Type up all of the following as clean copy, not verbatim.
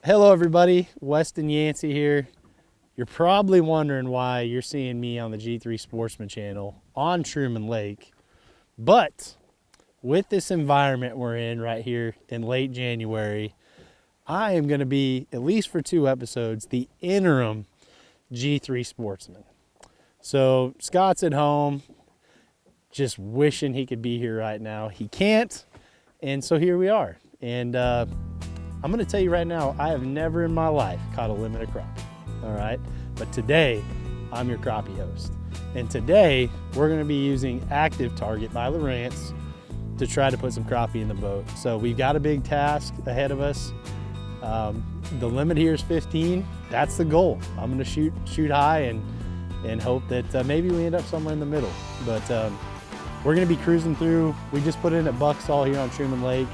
Hello everybody, Westin Yancey here. You're probably wondering why you're seeing me on the G3 Sportsman channel on Truman Lake. But with this environment we're in right here in late January, I am going to be, at least for 2 episodes, the interim G3 Sportsman. So Scott's at home, just wishing he could be here right now. He can't, and so here we are. And I'm gonna tell you right now, I have never in my life caught a limited crappie, all right? But today, I'm your crappie host. And today, we're gonna be using Active Target by Lowrance to try to put some crappie in the boat. So we've got a big task ahead of us. The limit here is 15. That's the goal. I'm gonna shoot high and hope that maybe we end up somewhere in the middle. But we're gonna be cruising through. We just put in at Buckstall here on Truman Lake.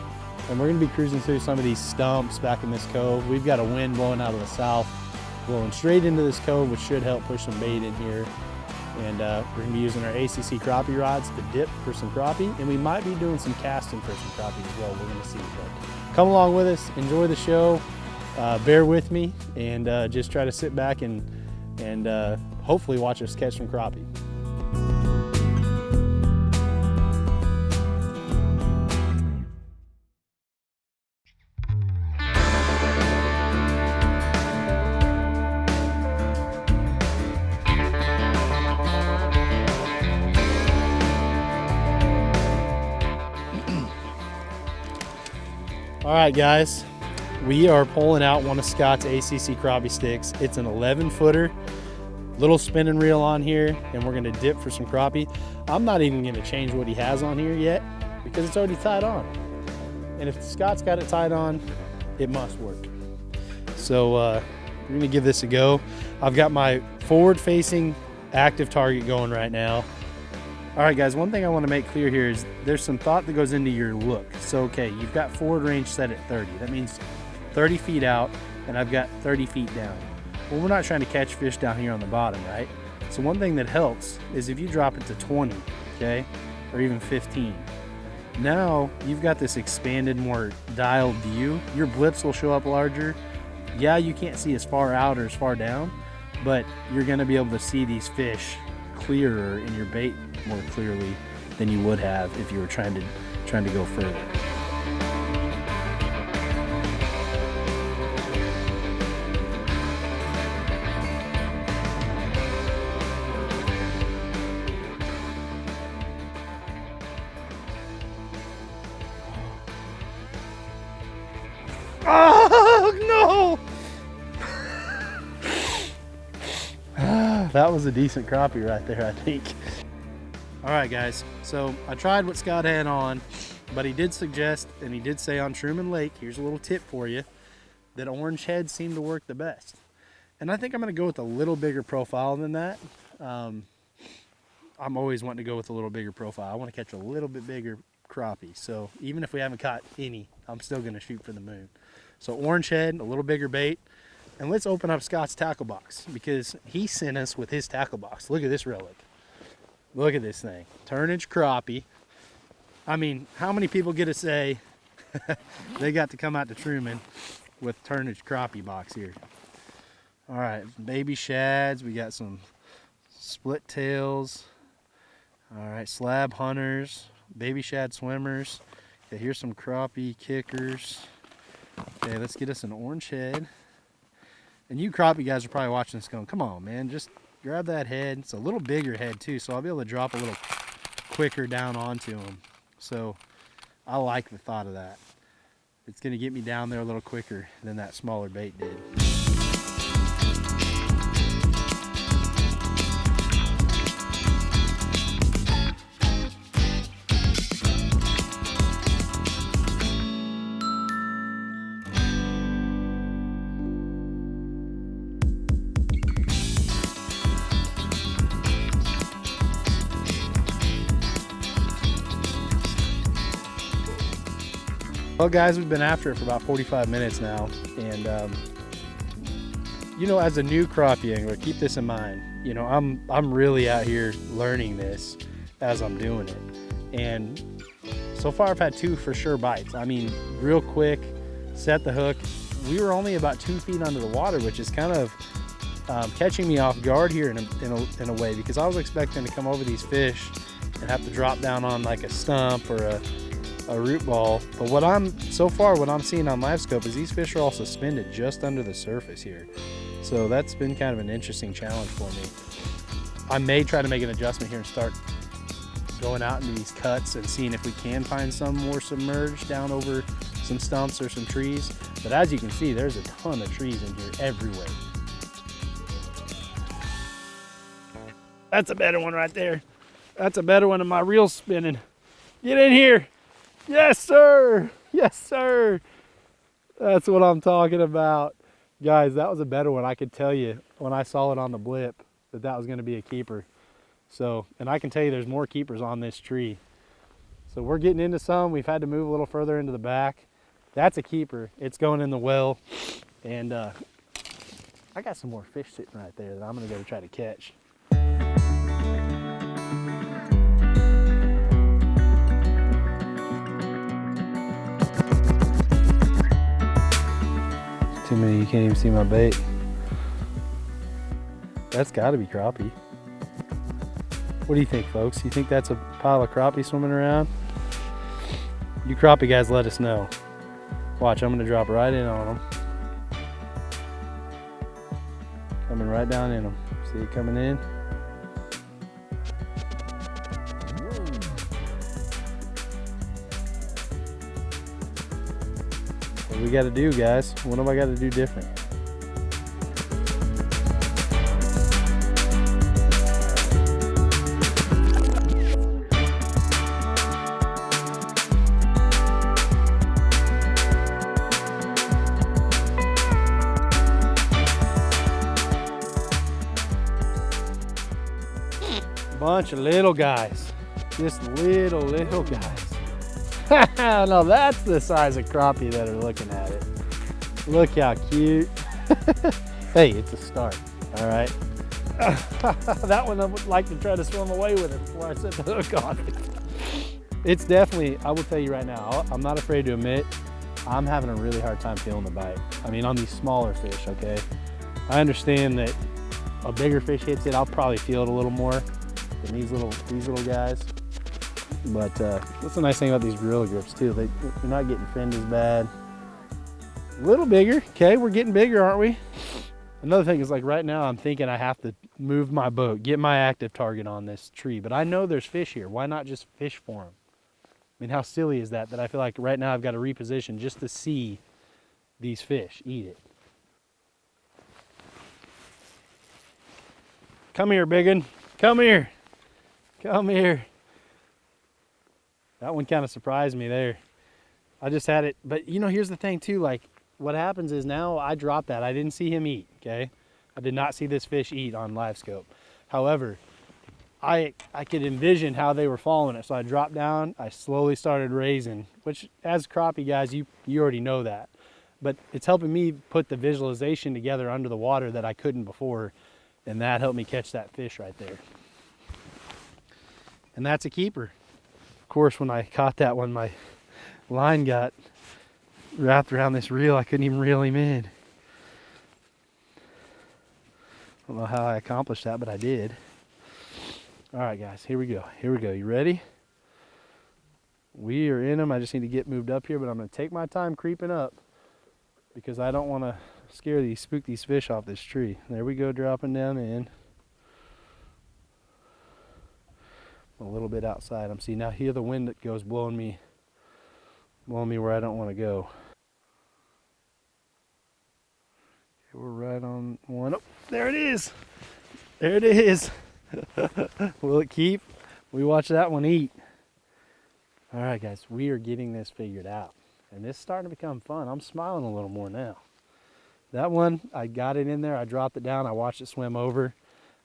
And we're gonna be cruising through some of these stumps back in this cove. We've got a wind blowing out of the south, blowing straight into this cove, which should help push some bait in here. And we're gonna be using our ACC crappie rods to dip for some crappie. And we might be doing some casting for some crappie as well. We're gonna see. But come along with us, enjoy the show, bear with me, and just try to sit back and hopefully watch us catch some crappie. All right, guys, we are pulling out one of Scott's ACC crappie sticks. It's an 11-footer, little spinning reel on here, and we're gonna dip for some crappie. I'm not even gonna change what he has on here yet because it's already tied on. And if Scott's got it tied on, it must work. So we're gonna give this a go. I've got my forward-facing Active Target going right now. All right, guys, one thing I want to make clear here is there's some thought that goes into your look. So, okay, you've got forward range set at 30. That means 30 feet out, and I've got 30 feet down. Well, we're not trying to catch fish down here on the bottom, right? So one thing that helps is if you drop it to 20, okay, or even 15. Now you've got this expanded, more dialed view. Your blips will show up larger. Yeah, you can't see as far out or as far down, but you're gonna be able to see these fish clearer in your bait more clearly than you would have if you were trying to go further. Oh no! That was a decent crappie right there, I think. All right, guys, so I tried what Scott had on, but he did suggest, and he did say on Truman Lake, here's a little tip for you, that orange heads seem to work the best. And I think I'm gonna go with a little bigger profile than that. I'm always wanting to go with a little bigger profile. I wanna catch a little bit bigger crappie. So even if we haven't caught any, I'm still gonna shoot for the moon. So orange head, a little bigger bait. And let's open up Scott's tackle box because he sent us with his tackle box. Look at this relic. Look at this thing. Turnage crappie. I mean, how many people get to say they got to come out to Truman with turnage crappie box here? All right, baby shads. We got some split tails. All right, slab hunters, baby shad swimmers. Okay, here's some crappie kickers. Okay, let's get us an orange head. And you crappie guys are probably watching this going, come on, man, just grab that head. It's a little bigger head too, so I'll be able to drop a little quicker down onto them. So I like the thought of that. It's gonna get me down there a little quicker than that smaller bait did. Well, guys, we've been after it for about 45 minutes now, and you know, as a new crappie angler, keep this in mind. You know, I'm really out here learning this as I'm doing it, and so far I've had 2 for sure bites. I mean, real quick, set the hook, we were only about 2 feet under the water, which is kind of catching me off guard here in a way, because I was expecting to come over these fish and have to drop down on like a stump or a root ball. But what I'm seeing on live scope is these fish are all suspended just under the surface here. So that's been kind of an interesting challenge for me. I may try to make an adjustment here and start going out into these cuts and seeing if we can find some more submerged down over some stumps or some trees. But as you can see, there's a ton of trees in here everywhere. That's a better one right there. That's a better one, and my reel's spinning. Get in here. Yes, sir. Yes, sir. That's what I'm talking about. Guys, that was a better one. I could tell you when I saw it on the blip that was going to be a keeper. So, and I can tell you there's more keepers on this tree. So we're getting into some. We've had to move a little further into the back. That's a keeper. It's going in the well. And I got some more fish sitting right there that I'm going to go try to catch. Too many, you can't even see my bait. That's got to be crappie. What do you think, folks? You think that's a pile of crappie swimming around? You crappie guys, let us know. Watch, I'm going to drop right in on them. Coming right down in them. See it coming in? What do we got to do, guys? What have I got to do different? Bunch of little guys, just little guys. Now that's the size of crappie that are looking at it. Look how cute. Hey, it's a start, all right. That one I would like to try to swim away with it before I set the hook on it. It's definitely, I will tell you right now, I'm not afraid to admit, I'm having a really hard time feeling the bite. I mean, on these smaller fish, okay? I understand that a bigger fish hits it, I'll probably feel it a little more than these little guys. But that's the nice thing about these Gorilla Grips too. You're not getting finned as bad. A little bigger, okay, we're getting bigger, aren't we? Another thing is, like, right now I'm thinking I have to move my boat, get my active target on this tree, but I know there's fish here. Why not just fish for them? I mean, how silly is that I feel like right now I've got to reposition just to see these fish eat it. Come here, biggin. Come here. Come here. That one kind of surprised me there. I just had it, but you know, here's the thing too, like what happens is now I dropped that. I didn't see him eat, okay? I did not see this fish eat on live scope. However, I could envision how they were following it. So I dropped down, I slowly started raising, which as crappie guys, you already know that. But it's helping me put the visualization together under the water that I couldn't before. And that helped me catch that fish right there. And that's a keeper. Of course, when I caught that one, my line got wrapped around this reel. I couldn't even reel him in. I don't know how I accomplished that, but I did. All right, guys, here we go. Here we go. You ready? We are in them. I just need to get moved up here, but I'm going to take my time creeping up because I don't want to spook these fish off this tree. There we go, dropping down in. A little bit outside. I'm seeing now here the wind that goes blowing me where I don't want to go. Okay, we're right on one. Oh, there it is. There it is. Will it keep? We watch that one eat. All right, guys, we are getting this figured out, and this is starting to become fun. I'm smiling a little more now. That one, I got it in there. I dropped it down. I watched it swim over.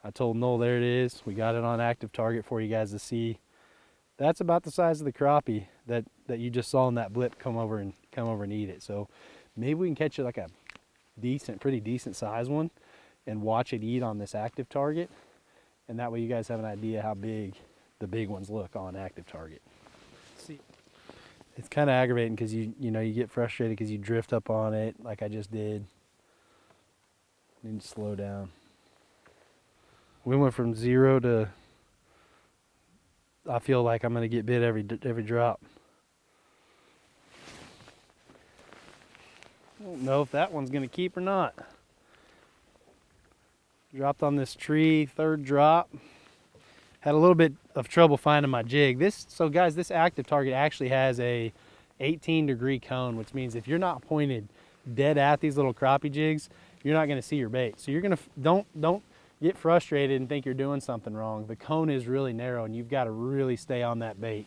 I told Noel, there it is. We got it on active target for you guys to see. That's about the size of the crappie that you just saw in that blip come over and eat it. So maybe we can catch it like a pretty decent size one and watch it eat on this active target. And that way you guys have an idea how big the big ones look on active target. See, It's kind of aggravating because you get frustrated because you drift up on it like I just did. Need to slow down. We went from 0 to, I feel like I'm gonna get bit every drop. I don't know if that one's gonna keep or not. Dropped on this tree, third drop. Had a little bit of trouble finding my jig. So guys, this active target actually has a 18-degree cone, which means if you're not pointed dead at these little crappie jigs, you're not gonna see your bait. So you're gonna, don't get frustrated and think you're doing something wrong. The cone is really narrow and you've got to really stay on that bait.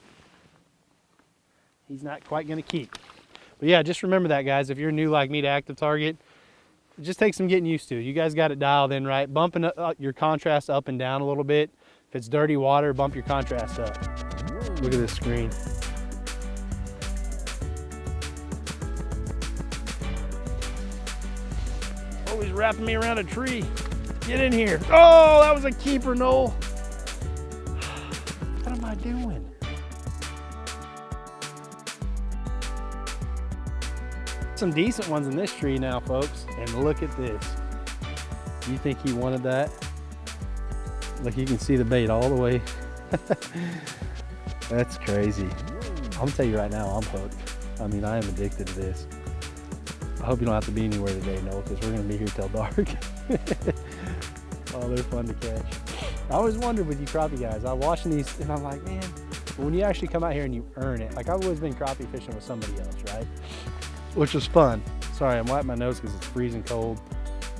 He's not quite gonna keep. But yeah, just remember that, guys. If you're new like me to active target, it just takes some getting used to. You guys got it dialed in right. Bumping up your contrast up and down a little bit. If it's dirty water, bump your contrast up. Look at this screen. Oh, he's wrapping me around a tree. Get in here. Oh, that was a keeper, Noel. What am I doing? Some decent ones in this tree now, folks. And look at this. You think he wanted that? Look, you can see the bait all the way. That's crazy. I'm gonna tell you right now, I'm hooked. I mean, I am addicted to this. I hope you don't have to be anywhere today, Noel, because we're gonna be here till dark. Oh, they're fun to catch. I always wondered with you crappie guys, I'm watching these and I'm like, man, when you actually come out here and you earn it, like I've always been crappie fishing with somebody else, right? Which was fun. Sorry, I'm wiping my nose because it's freezing cold.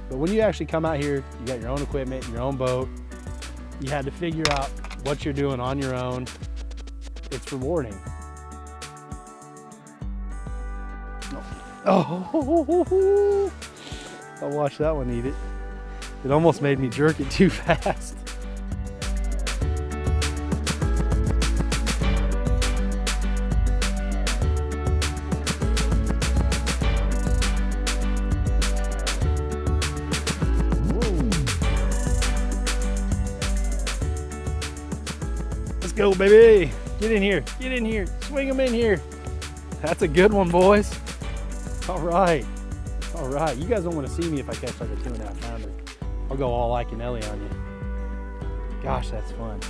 But when you actually come out here, you got your own equipment, your own boat, you had to figure out what you're doing on your own. It's rewarding. Oh, I'll watch that one eat it. It almost made me jerk it too fast. Let's go, baby. Get in here, get in here, swing them in here. That's a good one, boys. All right, all right. You guys don't want to see me if I catch like a 2.5 pounder. I'll go all Ike and Ellie on you. Gosh, that's fun.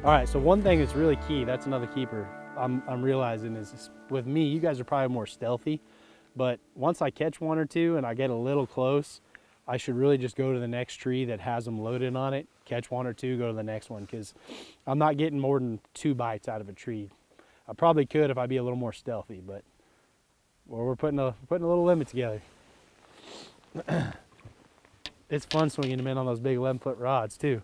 All right, so one thing that's really key, that's another keeper I'm realizing is with me, you guys are probably more stealthy, but once I catch one or two and I get a little close, I should really just go to the next tree that has them loaded on it, catch one or two, go to the next one, because I'm not getting more than 2 bites out of a tree. I probably could if I'd be a little more stealthy, but well, we're putting a little limit together. It's fun swinging them in on those big 11-foot rods too.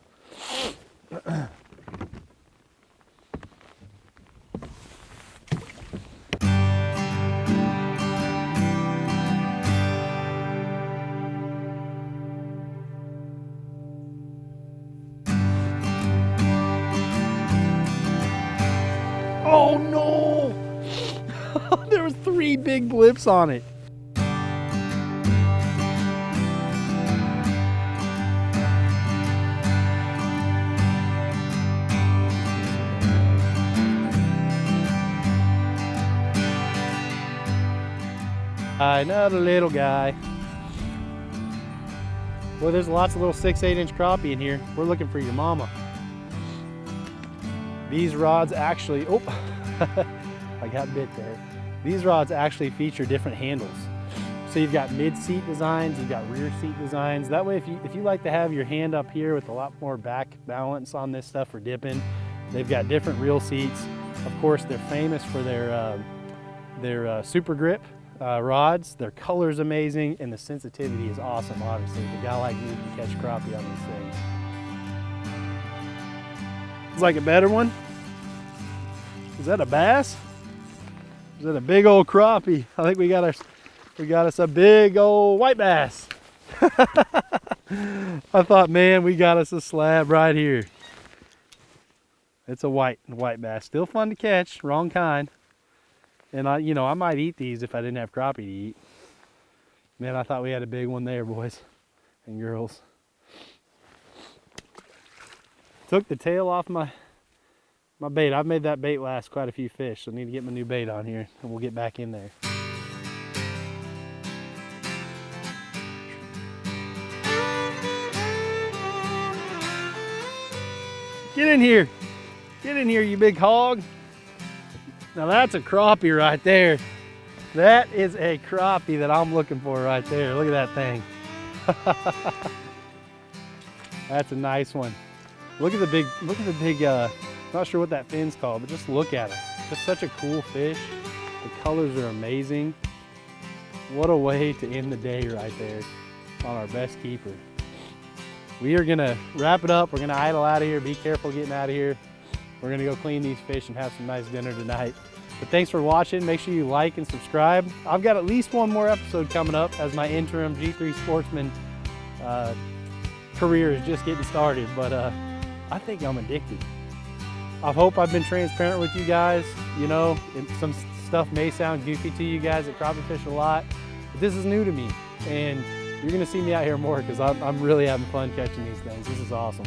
Oh no! There was 3 big blips on it. Another little guy. Well, there's lots of little 6-8-inch crappie in here. We're looking for your mama. These rods actually, oh, I got bit there. These rods actually feature different handles. So you've got mid-seat designs, you've got rear seat designs. That way, if you like to have your hand up here with a lot more back balance on this stuff for dipping, they've got different reel seats. Of course, they're famous for their super grip rods. Their color's amazing, and the sensitivity is awesome, obviously. If a guy like me can catch crappie on these things. It's like a better one. Is that a bass? Is that a big old crappie? I think we got us a big old white bass. I thought, man, we got us a slab right here. It's a white bass. Still fun to catch, wrong kind. And I might eat these if I didn't have crappie to eat. Man, I thought we had a big one there, boys and girls. Took the tail off my My bait, I've made that bait last quite a few fish, so I need to get my new bait on here and we'll get back in there. Get in here. Get in here, you big hog. Now that's a crappie right there. That is a crappie that I'm looking for right there. Look at that thing. That's a nice one. Look at the big, not sure what that fin's called, but just look at it. Just such a cool fish. The colors are amazing. What a way to end the day right there on our best keeper. We are gonna wrap it up. We're gonna idle out of here. Be careful getting out of here. We're gonna go clean these fish and have some nice dinner tonight. But thanks for watching. Make sure you like and subscribe. I've got at least one more episode coming up as my interim G3 Sportsman career is just getting started. But I think I'm addicted. I hope I've been transparent with you guys. You know, some stuff may sound goofy to you guys that crappie fish a lot, but this is new to me. And you're gonna see me out here more because I'm really having fun catching these things. This is awesome.